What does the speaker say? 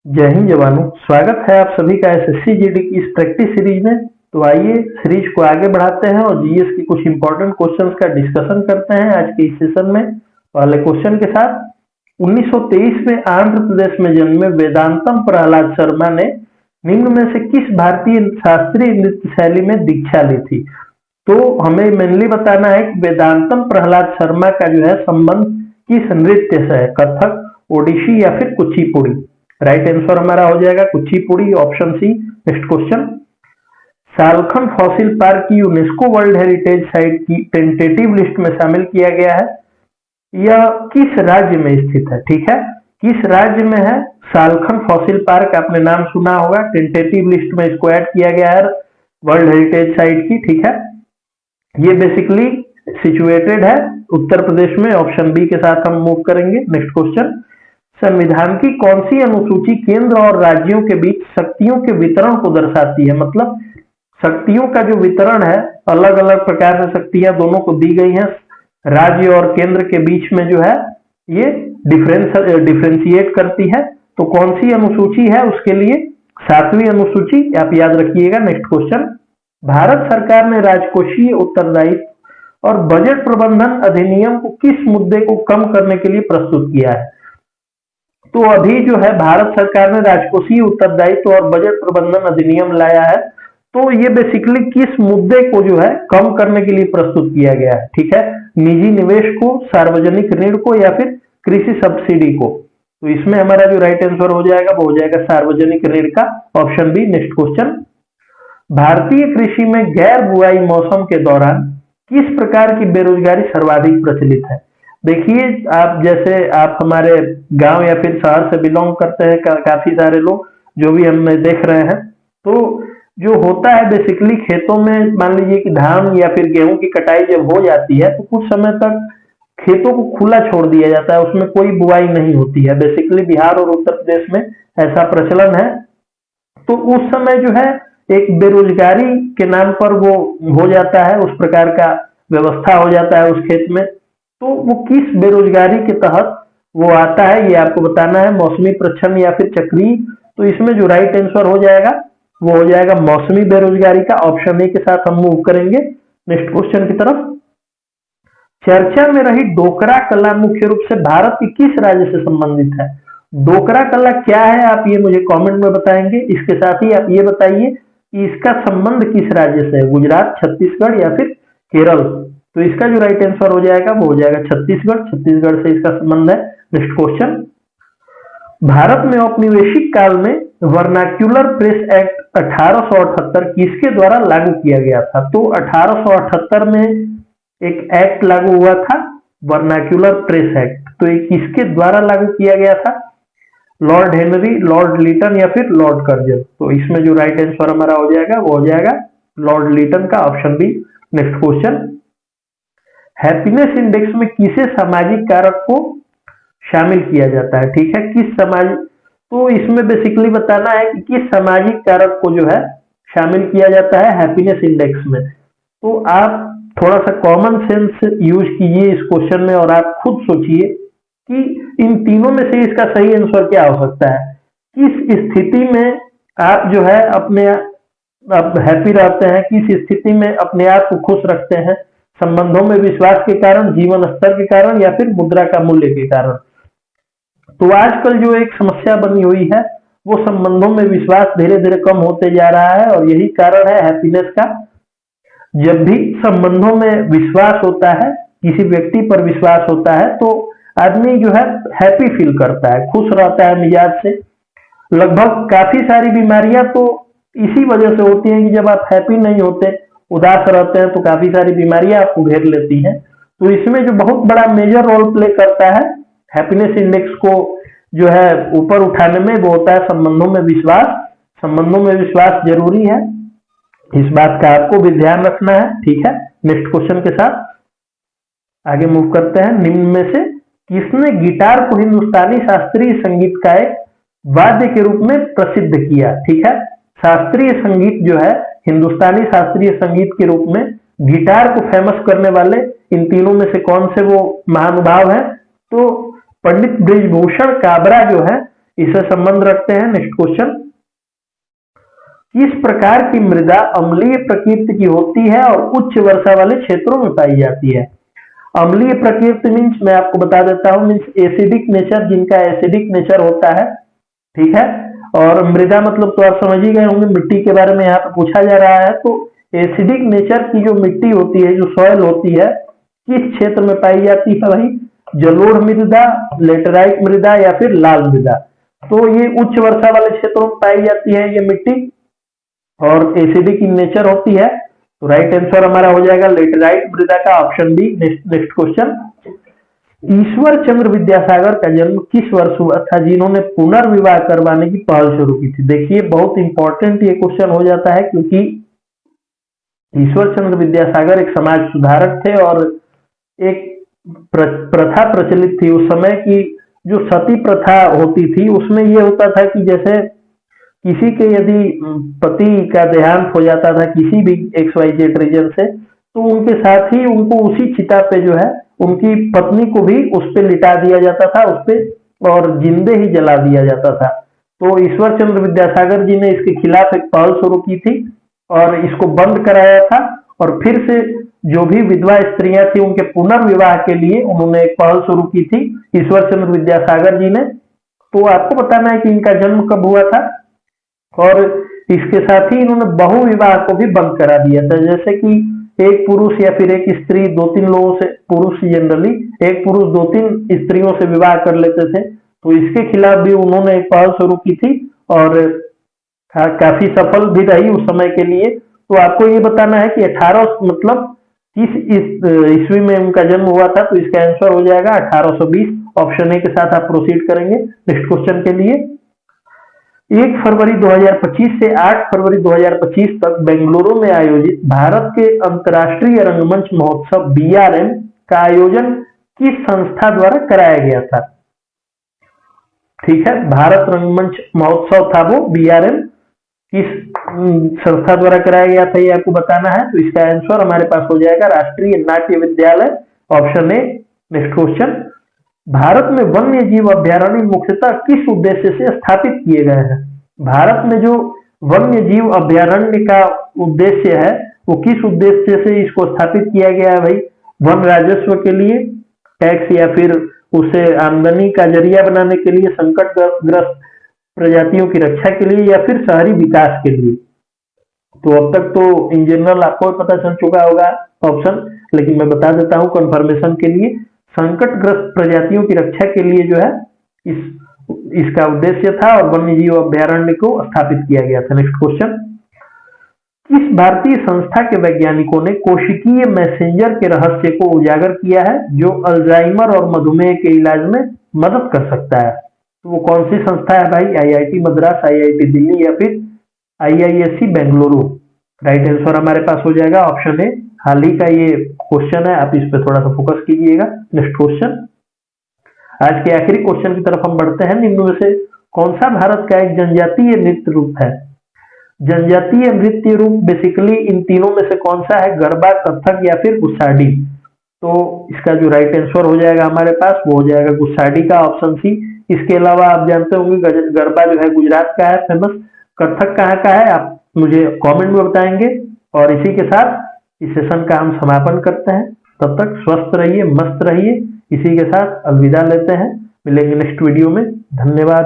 जय हिंद जवानों, स्वागत है आप सभी का एसएससी जीडी की इस प्रैक्टिस सीरीज में। तो आइए सीरीज को आगे बढ़ाते हैं और जीएस की कुछ इंपॉर्टेंट क्वेश्चंस का डिस्कशन करते हैं आज के इस सेशन में। पहले क्वेश्चन के साथ 1923 में आंध्र प्रदेश में जन्मे वेदांतम प्रहलाद शर्मा ने निम्न में से किस भारतीय शास्त्रीय नृत्य शैली में दीक्षा ली थी? तो हमें मेनली बताना है कि वेदांतम प्रहलाद शर्मा का जो है संबंध किस नृत्य से है, कथक, ओडिसी या फिर कुचिपुड़ी। राइट आंसर हमारा हो जाएगा Kuchipudi, option C. Next question, Salkhan fossil park की यूनेस्को वर्ल्ड हेरिटेज साइट की टेंटेटिव लिस्ट में शामिल किया गया है। यह किस राज्य में स्थित है? ठीक है, किस राज्य में है सालखन फॉसिल पार्क? आपने नाम सुना होगा, टेंटेटिव लिस्ट में इसको ऐड किया गया है वर्ल्ड हेरिटेज साइट की। ठीक है, ये बेसिकली सिचुएटेड है उत्तर प्रदेश में। ऑप्शन बी के साथ हम मूव करेंगे। नेक्स्ट क्वेश्चन, संविधान की कौन सी अनुसूची केंद्र और राज्यों के बीच शक्तियों के वितरण को दर्शाती है? मतलब शक्तियों का जो वितरण है, अलग अलग प्रकार से शक्तियां दोनों को दी गई हैं, राज्य और केंद्र के बीच में जो है ये डिफरेंशिएट करती है। तो कौन सी अनुसूची है उसके लिए? 7वीं अनुसूची, आप याद रखिएगा। नेक्स्ट क्वेश्चन, भारत सरकार ने राजकोषीय उत्तरदायित्व और बजट प्रबंधन अधिनियम को किस मुद्दे को कम करने के लिए प्रस्तुत किया है? तो अभी जो है भारत सरकार ने राजकोषीय उत्तरदायित्व और बजट प्रबंधन अधिनियम लाया है, तो ये बेसिकली किस मुद्दे को जो है कम करने के लिए प्रस्तुत किया गया है? ठीक है, निजी निवेश को, सार्वजनिक ऋण को या फिर कृषि सब्सिडी को। तो इसमें हमारा जो राइट आंसर हो जाएगा वो हो जाएगा सार्वजनिक ऋण का, ऑप्शन बी। नेक्स्ट क्वेश्चन, भारतीय कृषि में गैर बुआई मौसम के दौरान किस प्रकार की बेरोजगारी सर्वाधिक प्रचलित है? देखिए, आप जैसे आप हमारे गांव या फिर शहर से बिलोंग करते हैं, काफी सारे लोग जो भी हमें देख रहे हैं, तो जो होता है बेसिकली खेतों में, मान लीजिए कि धान या फिर गेहूं की कटाई जब हो जाती है तो कुछ समय तक खेतों को खुला छोड़ दिया जाता है, उसमें कोई बुआई नहीं होती है। बेसिकली बिहार और उत्तर प्रदेश में ऐसा प्रचलन है। तो उस समय जो है एक बेरोजगारी के नाम पर वो हो जाता है, उस प्रकार का व्यवस्था हो जाता है उस खेत में। तो वो किस बेरोजगारी के तहत वो आता है, ये आपको बताना है, मौसमी प्रच्छन्न या फिर चक्रीय। तो इसमें जो राइट आंसर हो जाएगा वो हो जाएगा मौसमी बेरोजगारी का, ऑप्शन ए के साथ हम मूव करेंगे नेक्स्ट क्वेश्चन की तरफ। चर्चा में रही डोकरा कला मुख्य रूप से भारत के किस राज्य से संबंधित है? डोकरा कला क्या है, आप ये मुझे कमेंट में बताएंगे। इसके साथ ही आप ये बताइए कि इसका संबंध किस राज्य से है, गुजरात, छत्तीसगढ़ या फिर केरल? तो इसका जो राइट आंसर हो जाएगा वो हो जाएगा छत्तीसगढ़। छत्तीसगढ़ से इसका संबंध है। नेक्स्ट क्वेश्चन, भारत में औपनिवेशिक काल में वर्नाक्यूलर प्रेस एक्ट 1878 किसके द्वारा लागू किया गया था? तो 1878 में एक एक्ट लागू हुआ था, वर्नाक्यूलर प्रेस एक्ट। तो ये किसके द्वारा लागू किया गया था? लॉर्ड हेनरी, लॉर्ड लीटन या फिर लॉर्ड कर्जन? तो इसमें जो राइट आंसर हमारा हो जाएगा वो हो जाएगा लॉर्ड लीटन का, option B. Next question, happiness index में किसे सामाजिक कारक को शामिल किया जाता है? ठीक है, किस समाज, तो इसमें बेसिकली बताना है कि किस सामाजिक कारक को जो है शामिल किया जाता है हैप्पीनेस इंडेक्स में। तो आप थोड़ा सा कॉमन सेंस यूज कीजिए इस क्वेश्चन में और आप खुद सोचिए कि इन तीनों में से इसका सही आंसर क्या हो सकता है। किस स्थिति में आप जो है अपने आप हैप्पी रहते हैं, किस स्थिति में अपने आप को खुश रखते हैं? संबंधों में विश्वास के कारण, जीवन स्तर के कारण या फिर मुद्रा का मूल्य के कारण? तो आजकल जो एक समस्या बनी हुई है वो संबंधों में विश्वास धीरे धीरे कम होते जा रहा है और यही कारण है हैप्पीनेस का। जब भी संबंधों में विश्वास होता है, किसी व्यक्ति पर विश्वास होता है, तो आदमी जो है हैप्पी फील करता है, खुश रहता है मिजाज से। लगभग काफी सारी बीमारियां तो इसी वजह से होती हैं कि जब आप हैप्पी नहीं होते, उदास रहते हैं, तो काफी सारी बीमारियां आपको घेर लेती हैं। तो इसमें जो बहुत बड़ा मेजर रोल प्ले करता है हैप्पीनेस इंडेक्स को जो है ऊपर उठाने में, वो होता है संबंधों में विश्वास। संबंधों में विश्वास जरूरी है, इस बात का आपको भी ध्यान रखना है। ठीक है, नेक्स्ट क्वेश्चन के साथ आगे मूव करते हैं। निम्न में से किसने गिटार को हिंदुस्तानी शास्त्रीय संगीत का एक वाद्य के रूप में प्रसिद्ध किया? ठीक है, शास्त्रीय संगीत जो है, हिंदुस्तानी शास्त्रीय संगीत के रूप में गिटार को फेमस करने वाले इन तीनों में से कौन से वो महानुभाव हैं? तो पंडित ब्रिजभूषण काबरा जो है इससे संबंध रखते हैं। नेक्स्ट क्वेश्चन, किस प्रकार की मृदा अम्लीय प्रकृति की होती है और उच्च वर्षा वाले क्षेत्रों में पाई जाती है? अम्लीय प्रकृति मीन्स मैं आपको बता देता हूं, मीन्स एसिडिक नेचर, जिनका एसिडिक नेचर होता है, ठीक है। और मृदा मतलब तो आप समझ ही गए होंगे, मिट्टी के बारे में यहाँ पे पूछा जा रहा है। तो एसिडिक नेचर की जो मिट्टी होती है, जो सॉइल होती है, किस क्षेत्र में पाई जाती है भाई? जलोढ़ मृदा, लेटराइट मृदा या फिर लाल मृदा। तो ये उच्च वर्षा वाले क्षेत्रों में पाई जाती है ये मिट्टी, और एसिडिक इन नेचर होती है। तो राइट आंसर हमारा हो जाएगा लेटराइट मृदा का, option B. Next question, Ishwar Chandra Vidyasagar का जन्म किस वर्ष हुआ था जिन्होंने पुनर्विवाह करवाने की पहल शुरू की थी? देखिए बहुत इंपॉर्टेंट ये क्वेश्चन हो जाता है, क्योंकि ईश्वर चंद्र विद्यासागर एक समाज सुधारक थे और एक प्रथा प्रचलित थी उस समय की, जो सती प्रथा होती थी उसमें ये होता था कि जैसे किसी के यदि पति का देहांत हो जाता था किसी भी XYZ रीजन से, तो उनके साथ ही उनको उसी चिता पे जो है उनकी पत्नी को भी उस पे लिटा दिया जाता था, उस पे, और जिंदे ही जला दिया जाता था। तो ईश्वर चंद्र विद्यासागर जी ने इसके खिलाफ एक पहल शुरू की थी और इसको बंद कराया था, और फिर से जो भी विधवा स्त्रियां थी उनके पुनर्विवाह के लिए उन्होंने एक पहल शुरू की थी ईश्वर चंद्र विद्यासागर जी ने। तो आपको बताना है कि इनका जन्म कब हुआ था, और इसके साथ ही इन्होंने बहु विवाह को भी बंद करा दिया था। जैसे कि एक पुरुष या फिर एक स्त्री 2-3 लोगों से, पुरुष जनरली एक पुरुष 2-3 स्त्रियों से विवाह कर लेते थे, तो इसके खिलाफ भी उन्होंने एक पहल शुरू की थी और काफी सफल भी रही उस समय के लिए। तो आपको ये बताना है कि 18 मतलब किस ईस्वी में उनका जन्म हुआ था, तो इसका आंसर हो जाएगा 1820। ऑप्शन ए के साथ आप प्रोसीड करेंगे नेक्स्ट क्वेश्चन के लिए। 1 फरवरी 2025 से 8 फरवरी 2025 तक बेंगलुरु में आयोजित भारत के अंतर्राष्ट्रीय रंगमंच महोत्सव BRM का आयोजन किस संस्था द्वारा कराया गया था? ठीक है, भारत रंगमंच महोत्सव था वो BRM, किस संस्था द्वारा कराया गया था ये आपको बताना है। तो इसका आंसर हमारे पास हो जाएगा राष्ट्रीय नाट्य विद्यालय, option A. Next question, Bharat में वन्य जीव अभ्यारण्य मुख्यतः किस उद्देश्य से स्थापित किए गए हैं? भारत में जो वन्य जीव अभ्यारण्य का उद्देश्य है वो किस उद्देश्य से इसको स्थापित किया गया है भाई? वन राजस्व के लिए, टैक्स, या फिर उसे आमदनी का जरिया बनाने के लिए, संकटग्रस्त प्रजातियों की रक्षा के लिए, या फिर शहरी विकास के लिए? तो अब तक तो इन जनरल आपको पता चल चुका होगा ऑप्शन, लेकिन मैं बता देता हूं कंफर्मेशन के लिए। संकटग्रस्त प्रजातियों की रक्षा के लिए जो है इसका उद्देश्य था और वन्य जीव अभ्यारण्य को स्थापित किया गया था। नेक्स्ट क्वेश्चन, किस भारतीय संस्था के वैज्ञानिकों ने कोशिकीय मैसेंजर के रहस्य को उजागर किया है जो अल्जाइमर और मधुमेह के इलाज में मदद कर सकता है? तो वो कौन सी संस्था है भाई? IIT मद्रास, IIT दिल्ली, या फिर IISc बेंगलुरु? राइट आंसर हमारे पास हो जाएगा ऑप्शन ए। हाल ही का ये क्वेश्चन है, आप इस पे थोड़ा सा फोकस कीजिएगा। नेक्स्ट क्वेश्चन, आज के आखिरी क्वेश्चन की तरफ हम बढ़ते हैं। निम्न में से कौन सा भारत का एक जनजातीय नृत्य रूप है? जनजातीय नृत्य रूप बेसिकली इन तीनों में से कौन सा है? गरबा, कथक या फिर गुस्साडी? तो इसका जो राइट आंसर हो जाएगा हमारे पास वो हो जाएगा गुस्साडी का, ऑप्शन सी। इसके अलावा आप जानते होंगे गरबा जो है गुजरात का है फेमस, कथक कहाँ का है आप मुझे कमेंट में बताएंगे। और इसी के साथ इस सेशन का हम समापन करते हैं। तब तक स्वस्थ रहिए, मस्त रहिए। इसी के साथ अलविदा लेते हैं, मिलेंगे नेक्स्ट वीडियो में। धन्यवाद।